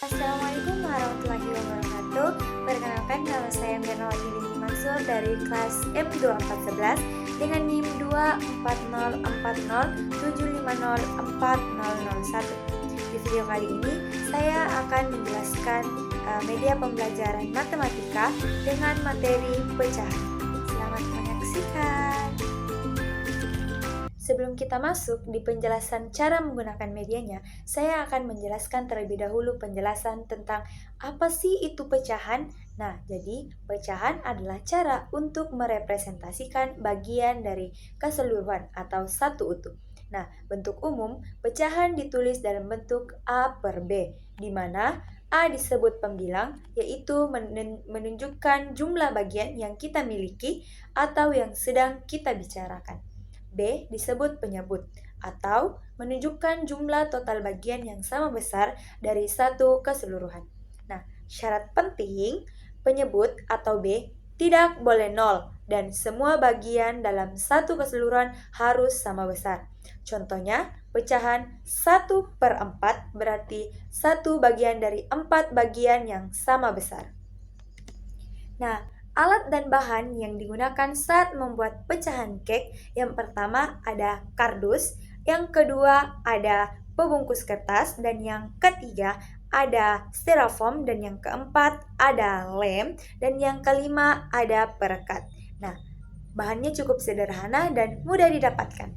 Assalamualaikum warahmatullahi wabarakatuh. Perkenalkan, nama saya Mirna Wahidin Mansur dari kelas M2411 dengan NIM 24040750401. Di video kali ini saya akan menjelaskan media pembelajaran matematika dengan materi pecahan. Selamat menyaksikan. Sebelum kita masuk di penjelasan cara menggunakan medianya, saya akan menjelaskan terlebih dahulu penjelasan tentang apa sih itu pecahan. Nah, jadi pecahan adalah cara untuk merepresentasikan bagian dari keseluruhan atau satu utuh. Nah, bentuk umum pecahan ditulis dalam bentuk A per B, di mana A disebut pembilang, yaitu menunjukkan jumlah bagian yang kita miliki atau yang sedang kita bicarakan. B disebut penyebut atau menunjukkan jumlah total bagian yang sama besar dari satu keseluruhan. Nah, syarat penting penyebut atau B tidak boleh nol dan semua bagian dalam satu keseluruhan harus sama besar. Contohnya, pecahan 1/4 berarti satu bagian dari 4 bagian yang sama besar. Nah, alat dan bahan yang digunakan saat membuat pecahan cake, yang pertama ada kardus, yang kedua ada pembungkus kertas, dan yang ketiga ada styrofoam, dan yang keempat ada lem, dan yang kelima ada perekat. Nah, bahannya cukup sederhana dan mudah didapatkan.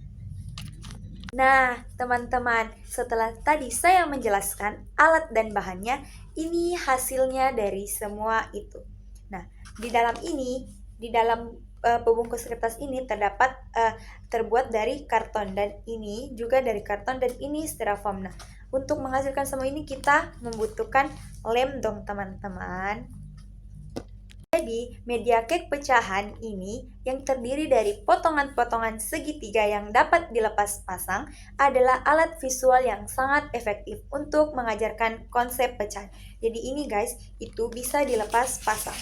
Nah, teman-teman, setelah tadi saya menjelaskan alat dan bahannya, ini hasilnya dari semua itu. Nah, di dalam pembungkus kertas ini terbuat dari karton, dan ini juga dari karton, dan ini styrofoam. Nah, untuk menghasilkan semua ini kita membutuhkan lem dong, teman-teman. Jadi, media cake pecahan ini yang terdiri dari potongan-potongan segitiga yang dapat dilepas pasang adalah alat visual yang sangat efektif untuk mengajarkan konsep pecahan. Jadi ini guys, itu bisa dilepas pasang.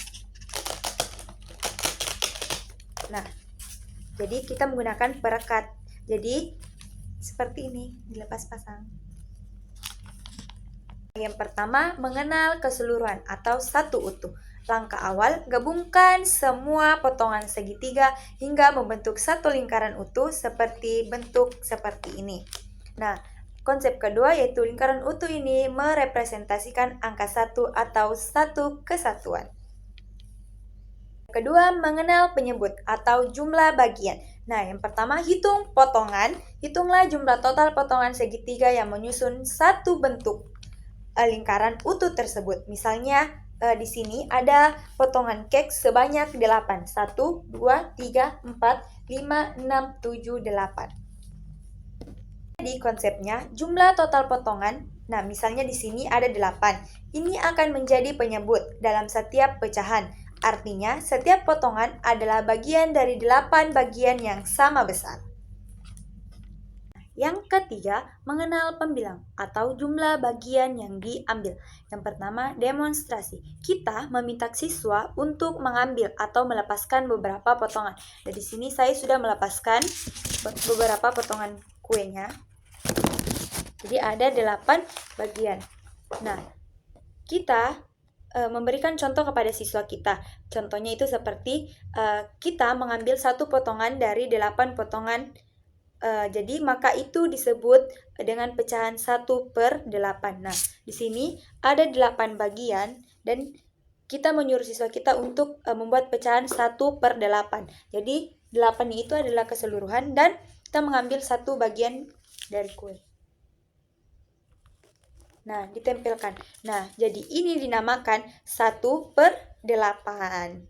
Nah, jadi kita menggunakan perekat. Jadi seperti ini, dilepas pasang. Yang pertama, mengenal keseluruhan atau satu utuh. Langkah awal, gabungkan semua potongan segitiga hingga membentuk satu lingkaran utuh bentuk seperti ini. Nah, konsep kedua yaitu lingkaran utuh ini merepresentasikan angka 1 atau satu kesatuan. Kedua, mengenal penyebut atau jumlah bagian. Nah, yang pertama, hitung potongan. Hitunglah jumlah total potongan segitiga yang menyusun satu bentuk lingkaran utuh tersebut. Misalnya, di sini ada potongan cake sebanyak 8. 1, 2, 3, 4, 5, 6, 7, 8. Jadi konsepnya jumlah total potongan. Nah, misalnya di sini ada 8. Ini akan menjadi penyebut dalam setiap pecahan. Artinya, setiap potongan adalah bagian dari 8 bagian yang sama besar. Yang ketiga, mengenal pembilang atau jumlah bagian yang diambil. Yang pertama, demonstrasi. Kita meminta siswa untuk mengambil atau melepaskan beberapa potongan. Dan di sini saya sudah melepaskan beberapa potongan kuenya. Jadi ada 8 bagian. Nah, kita memberikan contoh kepada siswa kita. Contohnya itu seperti kita mengambil satu potongan dari 8 potongan. Jadi maka itu disebut dengan pecahan 1/8. Nah, di sini ada 8 bagian dan kita menyuruh siswa kita untuk membuat pecahan 1/8. Jadi 8 itu adalah keseluruhan dan kita mengambil satu bagian dari kue. Nah, ditempelkan. Nah, jadi ini dinamakan 1/8.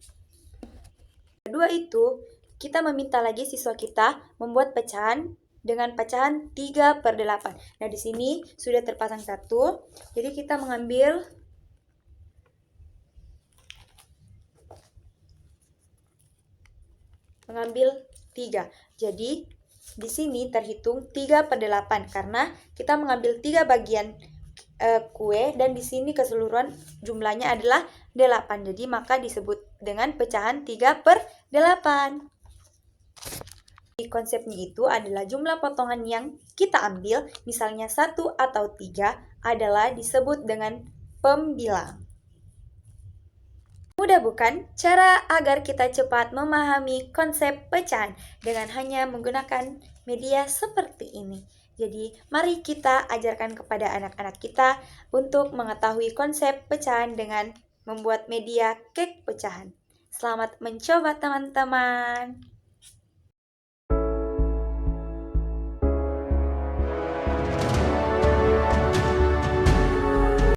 Kedua itu, kita meminta lagi siswa kita membuat pecahan dengan pecahan 3/8. Nah, di sini sudah terpasang satu. Jadi kita mengambil mengambil 3. Jadi di sini terhitung 3/8 karena kita mengambil 3 bagian kue dan di sini keseluruhan jumlahnya adalah 8. Jadi maka disebut dengan pecahan 3/8. Konsepnya itu adalah jumlah potongan yang kita ambil, misalnya 1 atau 3, adalah disebut dengan pembilang. Mudah bukan cara agar kita cepat memahami konsep pecahan dengan hanya menggunakan media seperti ini. Jadi, mari kita ajarkan kepada anak-anak kita untuk mengetahui konsep pecahan dengan membuat media cake pecahan. Selamat mencoba teman-teman.